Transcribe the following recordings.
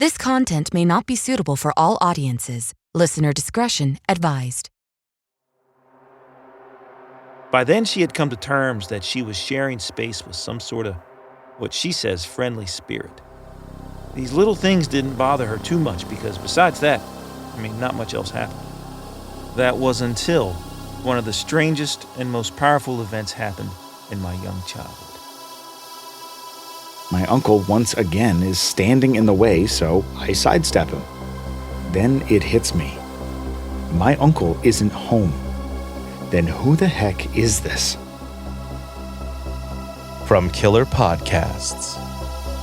This content may not be suitable for all audiences. Listener discretion advised. By then, she had come to terms that she was sharing space with some sort of, what she says, friendly spirit. These little things didn't bother her too much because besides that, not much else happened. That was until one of the strangest and most powerful events happened in my young childhood. My uncle once again is standing in the way, so I sidestep him. Then it hits me. My uncle isn't home. Then who the heck is this? From Killer Podcasts.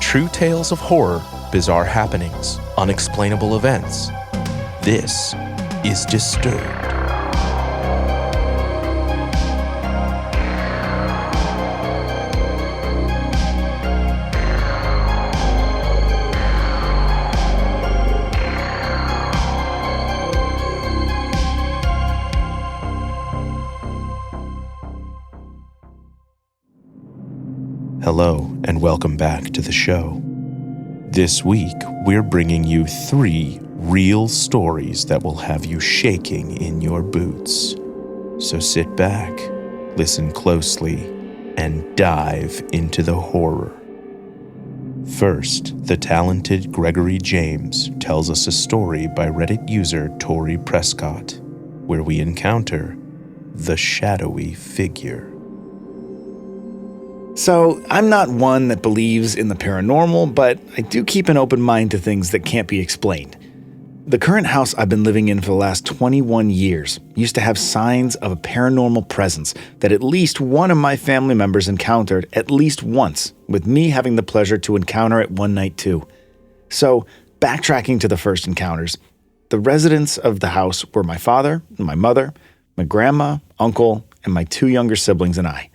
True tales of horror, bizarre happenings, unexplainable events. This is Disturbed. Hello, and welcome back to the show. This week, we're bringing you 3 real stories that will have you shaking in your boots. So sit back, listen closely, and dive into the horror. First, the talented Gregory James tells us a story by Reddit user Tori Prescott, where we encounter the shadowy figure. So, I'm not one that believes in the paranormal, but I do keep an open mind to things that can't be explained. The current house I've been living in for the last 21 years used to have signs of a paranormal presence that at least one of my family members encountered at least once, with me having the pleasure to encounter it one night too. So, backtracking to the first encounters, the residents of the house were my father, my mother, my grandma, uncle, and my 2 younger siblings and I.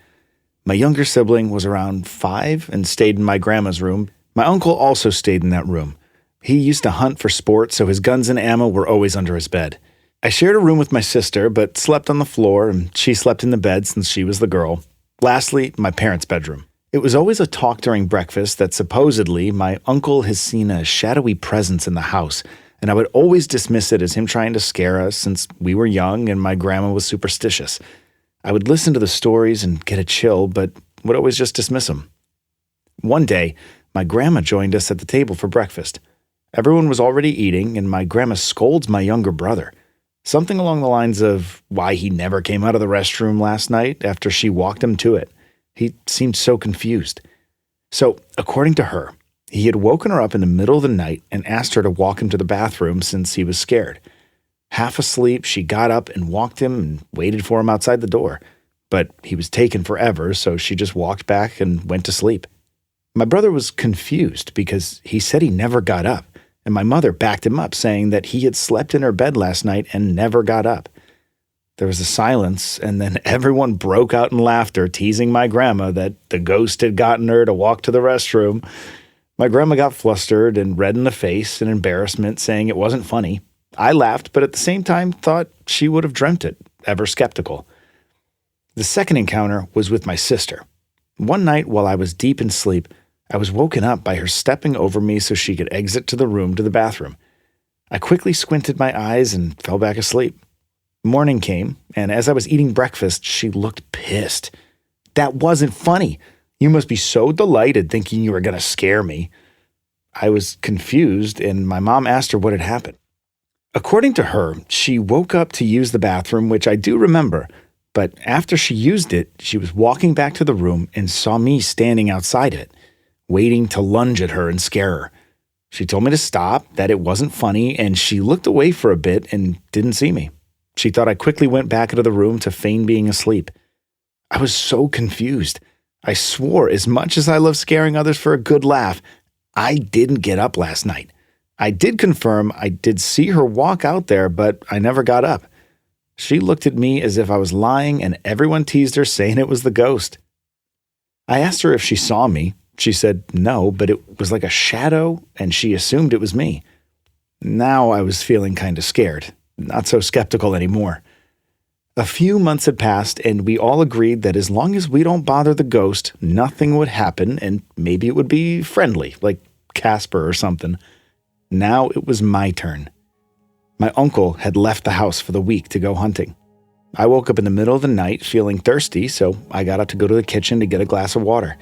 My younger sibling was around 5 and stayed in my grandma's room. My uncle also stayed in that room. He used to hunt for sport, so his guns and ammo were always under his bed. I shared a room with my sister, but slept on the floor, and she slept in the bed since she was the girl. Lastly, my parents' bedroom. It was always a talk during breakfast that supposedly my uncle has seen a shadowy presence in the house, and I would always dismiss it as him trying to scare us since we were young and my grandma was superstitious. I would listen to the stories and get a chill, but would always just dismiss them. One day, my grandma joined us at the table for breakfast. Everyone was already eating, and my grandma scolds my younger brother. Something along the lines of why he never came out of the restroom last night after she walked him to it. He seemed so confused. So, according to her, he had woken her up in the middle of the night and asked her to walk him to the bathroom since he was scared. Half asleep, she got up and walked him and waited for him outside the door. But he was taken forever, so she just walked back and went to sleep. My brother was confused because he said he never got up, and my mother backed him up, saying that he had slept in her bed last night and never got up. There was a silence, and then everyone broke out in laughter, teasing my grandma that the ghost had gotten her to walk to the restroom. My grandma got flustered and red in the face in embarrassment, saying it wasn't funny. I laughed, but at the same time thought she would have dreamt it, ever skeptical. The second encounter was with my sister. One night while I was deep in sleep, I was woken up by her stepping over me so she could exit to the room to the bathroom. I quickly squinted my eyes and fell back asleep. Morning came, and as I was eating breakfast, she looked pissed. "That wasn't funny. You must be so delighted thinking you were going to scare me." I was confused, and my mom asked her what had happened. According to her, she woke up to use the bathroom, which I do remember, but after she used it, she was walking back to the room and saw me standing outside it, waiting to lunge at her and scare her. She told me to stop, that it wasn't funny, and she looked away for a bit and didn't see me. She thought I quickly went back into the room to feign being asleep. I was so confused. I swore, as much as I love scaring others for a good laugh, I didn't get up last night. I did confirm I did see her walk out there, but I never got up. She looked at me as if I was lying, and everyone teased her, saying it was the ghost. I asked her if she saw me. She said no, but it was like a shadow, and she assumed it was me. Now I was feeling kind of scared, not so skeptical anymore. A few months had passed, and we all agreed that as long as we don't bother the ghost, nothing would happen, and maybe it would be friendly, like Casper or something. Now it was my turn. My uncle had left the house for the week to go hunting. I woke up in the middle of the night feeling thirsty, so I got up to go to the kitchen to get a glass of water.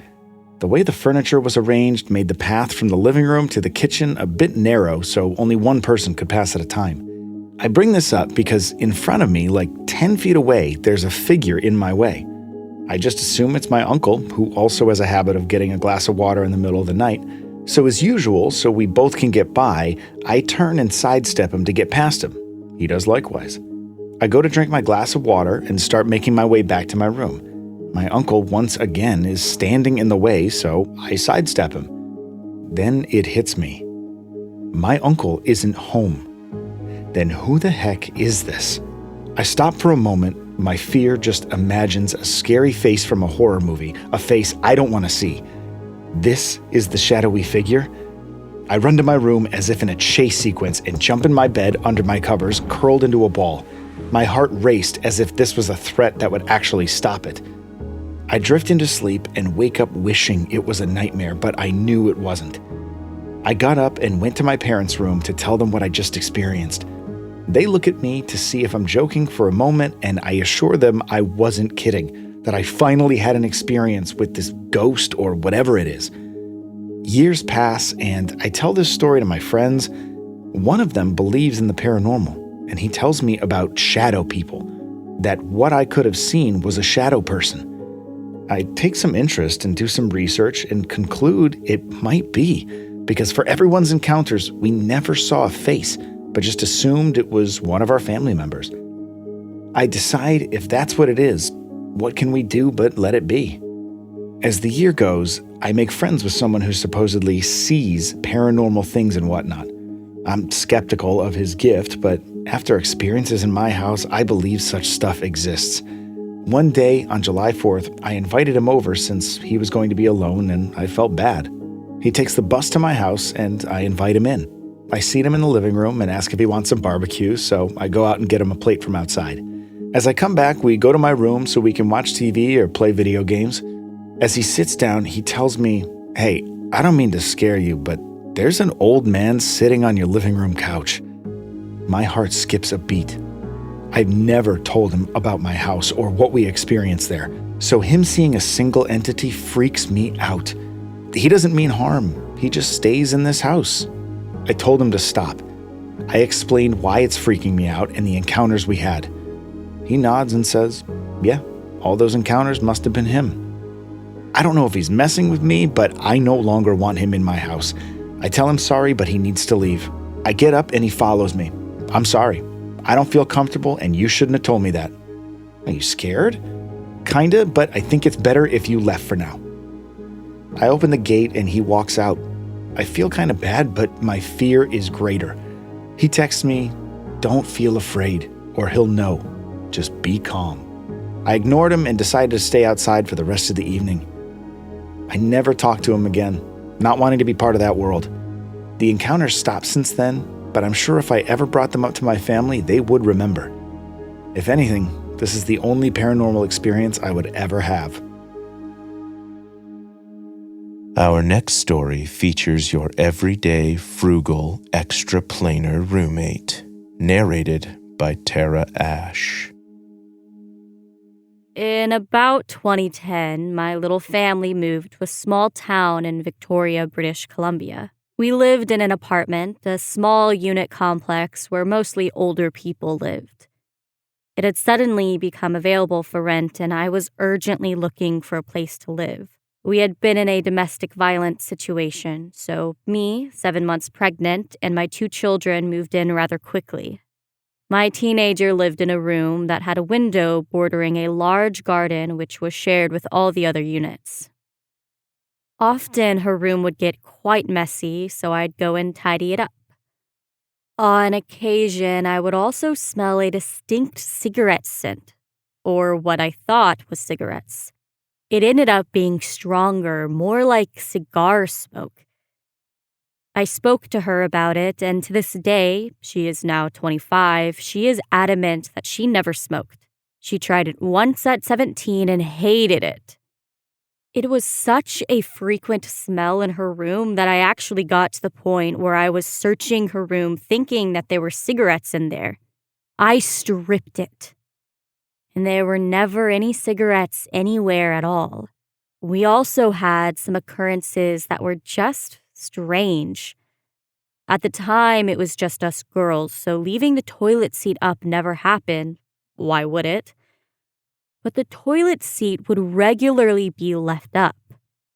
The way the furniture was arranged made the path from the living room to the kitchen a bit narrow, so only one person could pass at a time. I bring this up because in front of me, like 10 feet away, there's a figure in my way. I just assume it's my uncle, who also has a habit of getting a glass of water in the middle of the night. So as usual, so we both can get by, I turn and sidestep him to get past him. He does likewise. I go to drink my glass of water and start making my way back to my room. My uncle once again is standing in the way, so I sidestep him. Then it hits me. My uncle isn't home. Then who the heck is this? I stop for a moment. My fear just imagines a scary face from a horror movie, a face I don't want to see. This is the shadowy figure? I run to my room as if in a chase sequence and jump in my bed under my covers, curled into a ball. My heart raced as if this was a threat that would actually stop it. I drift into sleep and wake up wishing it was a nightmare, but I knew it wasn't. I got up and went to my parents' room to tell them what I just experienced. They look at me to see if I'm joking for a moment, and I assure them I wasn't kidding, that I finally had an experience with this ghost or whatever it is. Years pass, and I tell this story to my friends. One of them believes in the paranormal, and he tells me about shadow people, that what I could have seen was a shadow person. I take some interest and do some research and conclude it might be, because for everyone's encounters, we never saw a face, but just assumed it was one of our family members. I decide if that's what it is, what can we do but let it be? As the year goes, I make friends with someone who supposedly sees paranormal things and whatnot. I'm skeptical of his gift, but after experiences in my house, I believe such stuff exists. One day on July 4th, I invited him over since he was going to be alone and I felt bad. He takes the bus to my house and I invite him in. I seat him in the living room and ask if he wants some barbecue, so I go out and get him a plate from outside. As I come back, we go to my room so we can watch TV or play video games. As he sits down, he tells me, "Hey, I don't mean to scare you, but there's an old man sitting on your living room couch." My heart skips a beat. I've never told him about my house or what we experienced there, so him seeing a single entity freaks me out. He doesn't mean harm, he just stays in this house. I told him to stop. I explained why it's freaking me out and the encounters we had. He nods and says, "Yeah, all those encounters must have been him." I don't know if he's messing with me, but I no longer want him in my house. I tell him sorry, but he needs to leave. I get up and he follows me. "I'm sorry. I don't feel comfortable and you shouldn't have told me that." "Are you scared?" "Kinda, but I think it's better if you left for now." I open the gate and he walks out. I feel kind of bad, but my fear is greater. He texts me, "Don't feel afraid, or he'll know. Just be calm." I ignored him and decided to stay outside for the rest of the evening. I never talked to him again, not wanting to be part of that world. The encounters stopped since then, but I'm sure if I ever brought them up to my family, they would remember. If anything, this is the only paranormal experience I would ever have. Our next story features your everyday, frugal, extra-planar roommate, narrated by Terra Ashe. In about 2010, my little family moved to a small town in Victoria, British Columbia. We lived in an apartment, a small unit complex where mostly older people lived. It had suddenly become available for rent, and I was urgently looking for a place to live. We had been in a domestic violence situation, so me, 7 months pregnant, and my 2 children moved in rather quickly. My teenager lived in a room that had a window bordering a large garden which was shared with all the other units. Often her room would get quite messy, so I'd go and tidy it up. On occasion, I would also smell a distinct cigarette scent, or what I thought was cigarettes. It ended up being stronger, more like cigar smoke. I spoke to her about it, and to this day, she is now 25, she is adamant that she never smoked. She tried it once at 17 and hated it. It was such a frequent smell in her room that I actually got to the point where I was searching her room thinking that there were cigarettes in there. I stripped it, and there were never any cigarettes anywhere at all. We also had some occurrences that were just strange. At the time, it was just us girls, so leaving the toilet seat up never happened. Why would it? But the toilet seat would regularly be left up.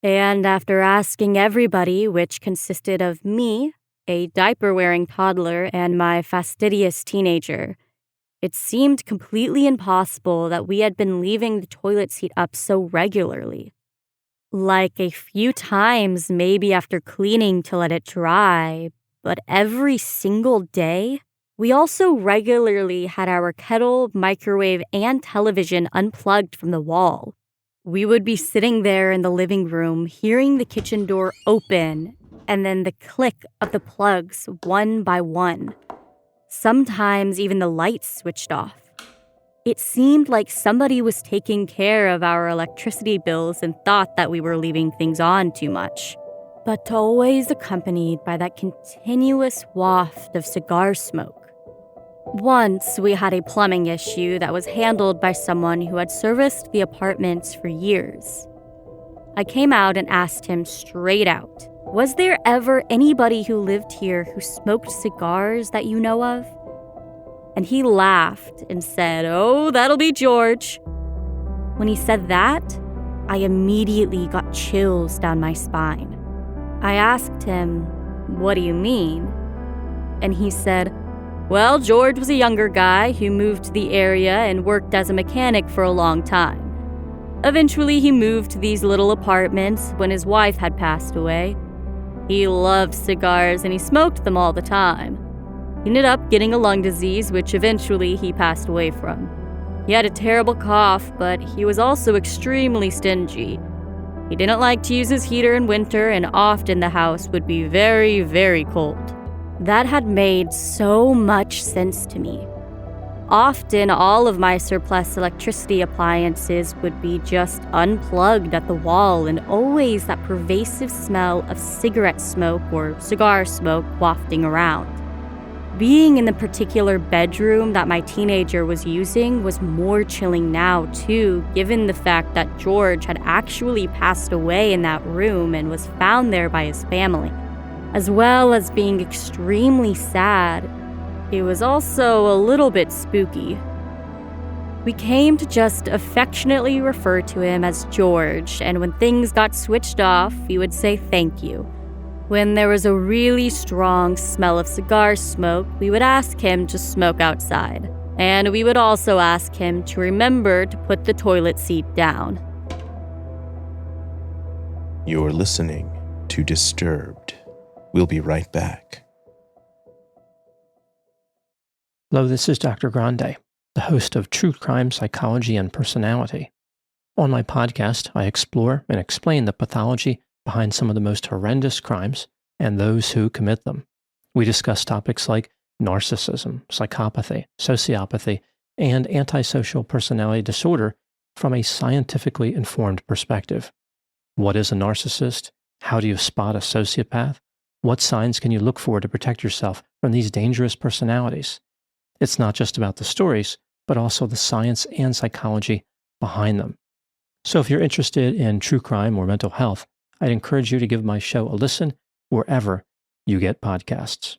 And after asking everybody, which consisted of me, a diaper-wearing toddler, and my fastidious teenager, it seemed completely impossible that we had been leaving the toilet seat up so regularly. Like a few times, maybe after cleaning to let it dry, but every single day? We also regularly had our kettle, microwave, and television unplugged from the wall. We would be sitting there in the living room, hearing the kitchen door open, and then the click of the plugs one by one. Sometimes even the lights switched off. It seemed like somebody was taking care of our electricity bills and thought that we were leaving things on too much, but always accompanied by that continuous waft of cigar smoke. Once, we had a plumbing issue that was handled by someone who had serviced the apartments for years. I came out and asked him straight out, was there ever anybody who lived here who smoked cigars that you know of? And he laughed and said, "Oh, that'll be George." When he said that, I immediately got chills down my spine. I asked him, "What do you mean?" And he said, "Well, George was a younger guy who moved to the area and worked as a mechanic for a long time. Eventually, he moved to these little apartments when his wife had passed away. He loved cigars and he smoked them all the time. He ended up getting a lung disease, which eventually he passed away from. He had a terrible cough, but he was also extremely stingy. He didn't like to use his heater in winter, and often the house would be very, very cold." That had made so much sense to me. Often, all of my surplus electricity appliances would be just unplugged at the wall, and always that pervasive smell of cigarette smoke or cigar smoke wafting around. Being in the particular bedroom that my teenager was using was more chilling now, too, given the fact that George had actually passed away in that room and was found there by his family. As well as being extremely sad, it was also a little bit spooky. We came to just affectionately refer to him as George, and when things got switched off, we would say thank you. When there was a really strong smell of cigar smoke, we would ask him to smoke outside. And we would also ask him to remember to put the toilet seat down. You're listening to Disturbed. We'll be right back. Hello, this is Dr. Grande, the host of True Crime Psychology and Personality. On my podcast, I explore and explain the pathology behind some of the most horrendous crimes and those who commit them. We discuss topics like narcissism, psychopathy, sociopathy, and antisocial personality disorder from a scientifically informed perspective. What is a narcissist? How do you spot a sociopath? What signs can you look for to protect yourself from these dangerous personalities? It's not just about the stories, but also the science and psychology behind them. So if you're interested in true crime or mental health, I'd encourage you to give my show a listen wherever you get podcasts.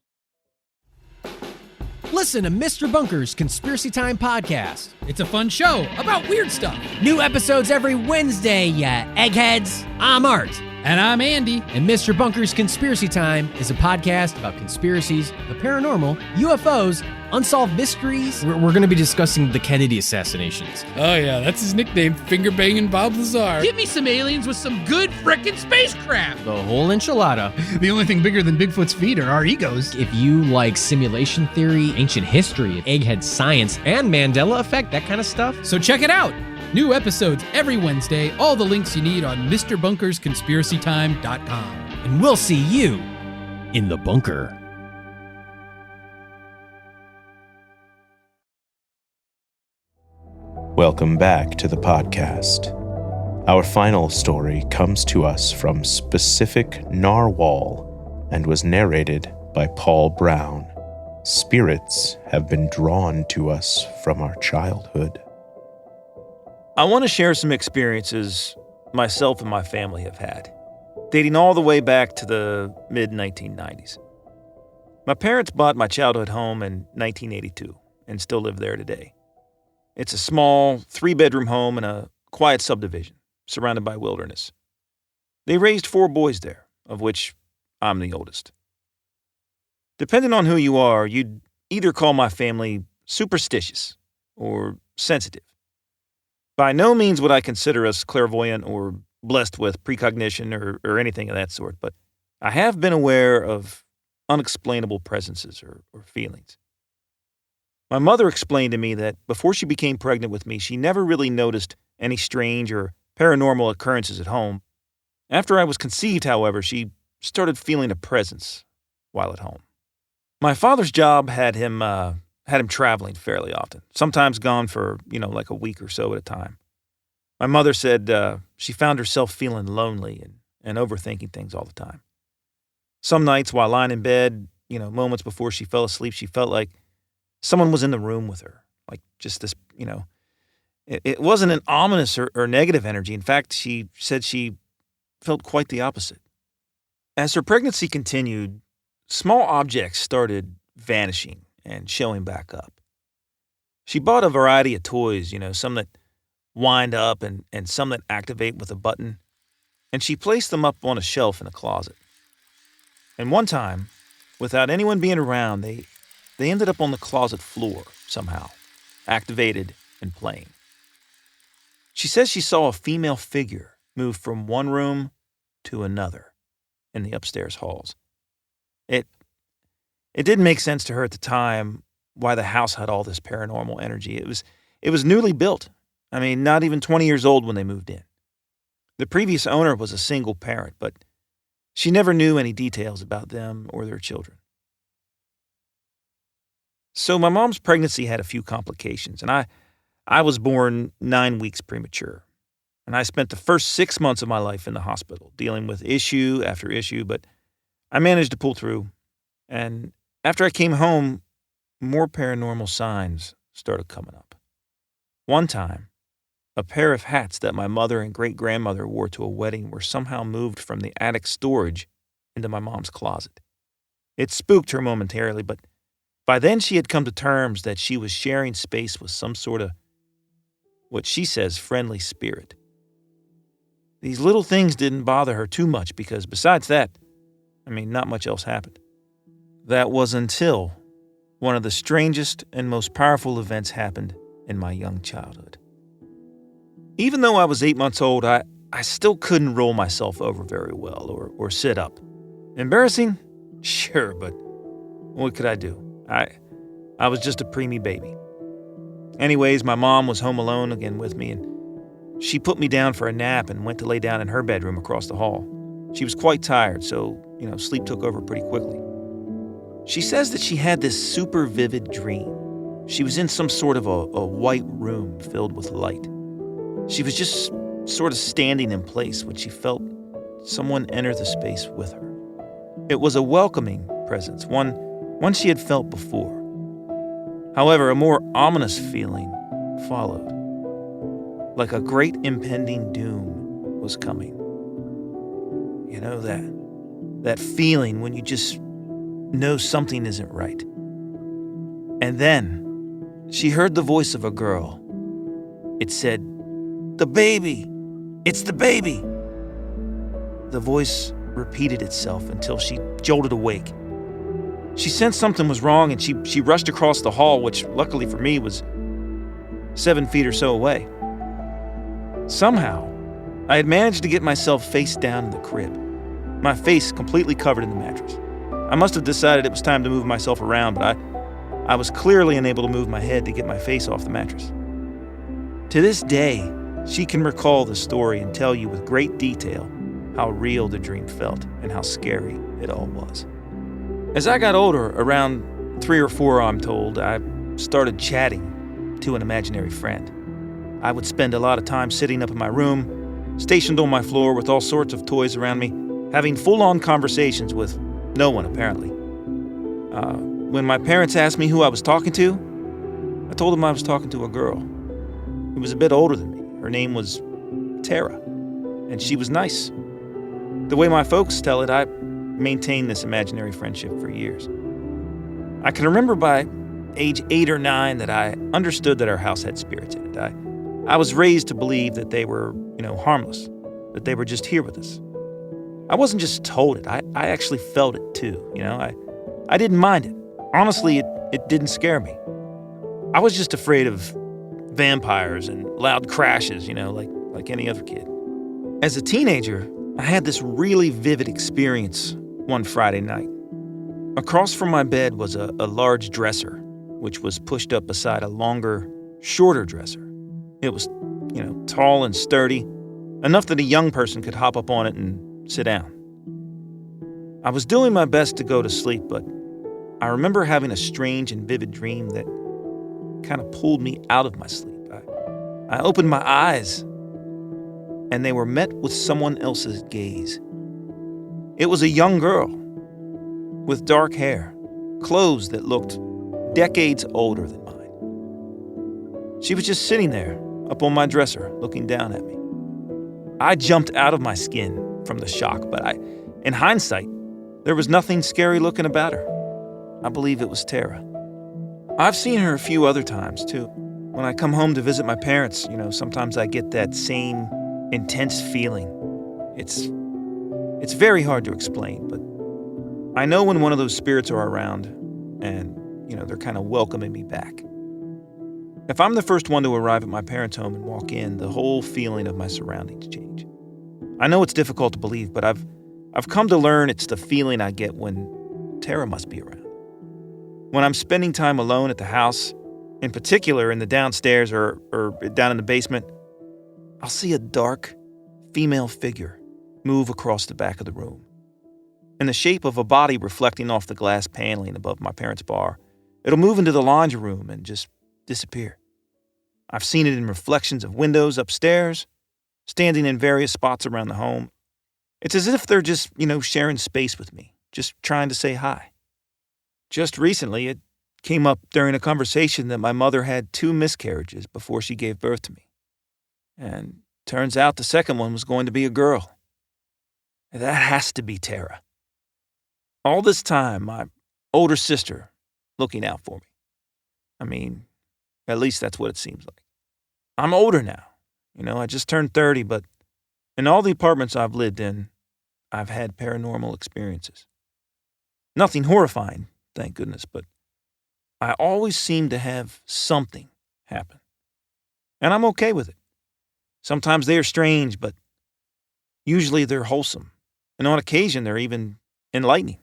Listen to Mr. Bunker's Conspiracy Time podcast. It's a fun show about weird stuff. New episodes every Wednesday, ya eggheads. I'm Art. And I'm Andy. And Mr. Bunker's Conspiracy Time is a podcast about conspiracies, the paranormal, UFOs, unsolved mysteries. We're going to be discussing the Kennedy assassinations. Oh yeah, that's his nickname, Finger Banging Bob Lazar. Give me some aliens with some good frickin' spacecraft. The whole enchilada. The only thing bigger than Bigfoot's feet are our egos. If you like simulation theory, ancient history, egghead science, and Mandela effect, that kind of stuff, so check it out. New episodes every Wednesday. All the links you need on MrBunkersConspiracyTime.com. And we'll see you in the bunker. Welcome back to the podcast. Our final story comes to us from specific Narwhal and was narrated by Paul Brown. Spirits have been drawn to us from our childhood. I want to share some experiences myself and my family have had, dating all the way back to the mid-1990s. My parents bought my childhood home in 1982 and still live there today. It's a small 3-bedroom home in a quiet subdivision surrounded by wilderness. They raised 4 boys there, of which I'm the oldest. Depending on who you are, you'd either call my family superstitious or sensitive. By no means would I consider us clairvoyant or blessed with precognition or anything of that sort, but I have been aware of unexplainable presences or feelings. My mother explained to me that before she became pregnant with me, she never really noticed any strange or paranormal occurrences at home. After I was conceived, however, she started feeling a presence while at home. My father's job had him traveling fairly often, sometimes gone for, like a week or so at a time. My mother said she found herself feeling lonely and overthinking things all the time. Some nights while lying in bed, moments before she fell asleep, she felt like someone was in the room with her, like just this, it wasn't an ominous or negative energy. In fact, she said she felt quite the opposite. As her pregnancy continued, small objects started vanishing and showing back up. She bought a variety of toys, some that wind up and some that activate with a button, and she placed them up on a shelf in a closet. And one time, without anyone being around, they ended up on the closet floor somehow, activated and playing. She says she saw a female figure move from one room to another in the upstairs halls. It didn't make sense to her at the time why the house had all this paranormal energy. It was newly built. I mean, not even 20 years old when they moved in. The previous owner was a single parent, but she never knew any details about them or their children. So my mom's pregnancy had a few complications, and I was born 9 weeks premature. And I spent the first 6 months of my life in the hospital, dealing with issue after issue, but I managed to pull through. And after I came home, more paranormal signs started coming up. One time, a pair of hats that my mother and great-grandmother wore to a wedding were somehow moved from the attic storage into my mom's closet. It spooked her momentarily, but by then she had come to terms that she was sharing space with some sort of, what she says, friendly spirit. These little things didn't bother her too much because besides that, not much else happened. That was until one of the strangest and most powerful events happened in my young childhood. Even though I was 8 months old, I still couldn't roll myself over very well or sit up. Embarrassing? Sure, but what could I do? I was just a preemie baby. Anyways, my mom was home alone again with me, and she put me down for a nap and went to lay down in her bedroom across the hall. She was quite tired, so, sleep took over pretty quickly. She says that she had this super vivid dream. She was in some sort of a white room filled with light. She was just sort of standing in place when she felt someone enter the space with her. It was a welcoming presence, one she had felt before. However, a more ominous feeling followed, like a great impending doom was coming. That feeling when you just know something isn't right. And then she heard the voice of a girl. It said, "The baby! It's the baby!" The voice repeated itself until she jolted awake. She sensed something was wrong and she rushed across the hall, which luckily for me was 7 feet or so away. Somehow, I had managed to get myself face down in the crib, my face completely covered in the mattress. I must have decided it was time to move myself around, but I was clearly unable to move my head to get my face off the mattress. To this day, she can recall the story and tell you with great detail how real the dream felt and how scary it all was. As I got older, around 3 or 4, I'm told, I started chatting to an imaginary friend. I would spend a lot of time sitting up in my room, stationed on my floor with all sorts of toys around me, having full-on conversations with no one, apparently. When my parents asked me who I was talking to, I told them I was talking to a girl who was a bit older than me. Her name was Terra, and she was nice. The way my folks tell it, I maintained this imaginary friendship for years. I can remember by age 8 or 9 that I understood that our house had spirits in it. I was raised to believe that they were, harmless, that they were just here with us. I wasn't just told it, I actually felt it too, I didn't mind it. Honestly, it didn't scare me. I was just afraid of vampires and loud crashes, like any other kid. As a teenager, I had this really vivid experience one Friday night. Across from my bed was a large dresser, which was pushed up beside a longer, shorter dresser. It was, tall and sturdy, enough that a young person could hop up on it and sit down. I was doing my best to go to sleep, but I remember having a strange and vivid dream that kind of pulled me out of my sleep. I opened my eyes, and they were met with someone else's gaze. It was a young girl with dark hair, clothes that looked decades older than mine. She was just sitting there, up on my dresser, looking down at me. I jumped out of my skin from the shock, but in hindsight, there was nothing scary looking about her. I believe it was Terra. I've seen her a few other times, too. When I come home to visit my parents, sometimes I get that same intense feeling. It's very hard to explain, but I know when one of those spirits are around and, they're kind of welcoming me back. If I'm the first one to arrive at my parents' home and walk in, the whole feeling of my surroundings change. I know it's difficult to believe, but I've come to learn it's the feeling I get when Terra must be around. When I'm spending time alone at the house, in particular in the downstairs or down in the basement, I'll see a dark female figure move across the back of the room. In the shape of a body reflecting off the glass paneling above my parents' bar, it'll move into the laundry room and just disappear. I've seen it in reflections of windows upstairs, standing in various spots around the home. It's as if they're just, sharing space with me, just trying to say hi. Just recently, it came up during a conversation that my mother had 2 miscarriages before she gave birth to me. And turns out the second one was going to be a girl. That has to be Terra. All this time, my older sister looking out for me. At least that's what it seems like. I'm older now. I just turned 30, but in all the apartments I've lived in, I've had paranormal experiences. Nothing horrifying, thank goodness, but I always seem to have something happen. And I'm okay with it. Sometimes they are strange, but usually they're wholesome. And on occasion, they're even enlightening.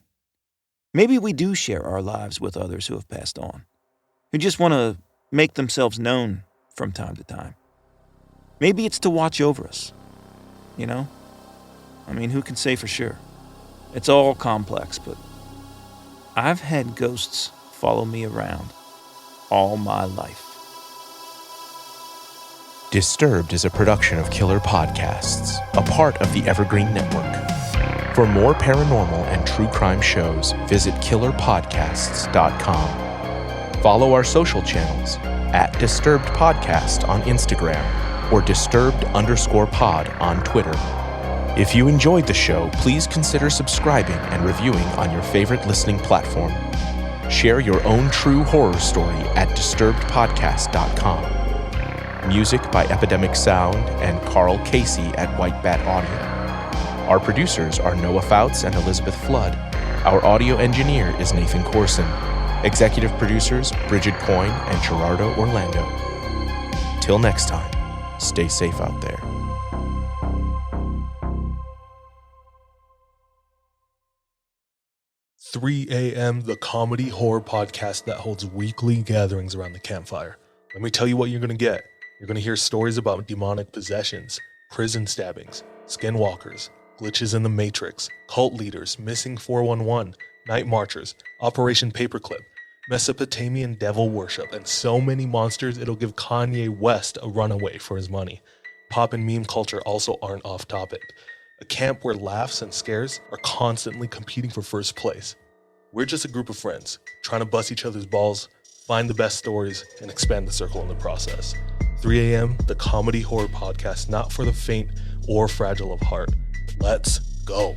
Maybe we do share our lives with others who have passed on, who just want to make themselves known from time to time. Maybe it's to watch over us, who can say for sure? It's all complex, but I've had ghosts follow me around all my life. Disturbed is a production of Killer Podcasts, a part of the Evergreen Network. For more paranormal and true crime shows, visit killerpodcasts.com. Follow our social channels @Disturbed Podcast on Instagram or Disturbed_pod on Twitter. If you enjoyed the show, please consider subscribing and reviewing on your favorite listening platform. Share your own true horror story at disturbedpodcast.com. Music by Epidemic Sound and Carl Casey at White Bat Audio. Our producers are Noah Fouts and Elizabeth Flood. Our audio engineer is Nathan Corson. Executive producers Bridget Coyne and Gerardo Orlando. Till next time, stay safe out there. 3 a.m., the comedy horror podcast that holds weekly gatherings around the campfire. Let me tell you what you're going to get. You're going to hear stories about demonic possessions, prison stabbings, skinwalkers, glitches in the Matrix, cult leaders, missing 411, night marchers, Operation Paperclip, Mesopotamian devil worship, and so many monsters it'll give Kanye West a runaway for his money. Pop and meme culture also aren't off topic. A camp where laughs and scares are constantly competing for first place. We're just a group of friends, trying to bust each other's balls, find the best stories, and expand the circle in the process. 3 a.m., the comedy horror podcast not for the faint or fragile of heart. Let's go.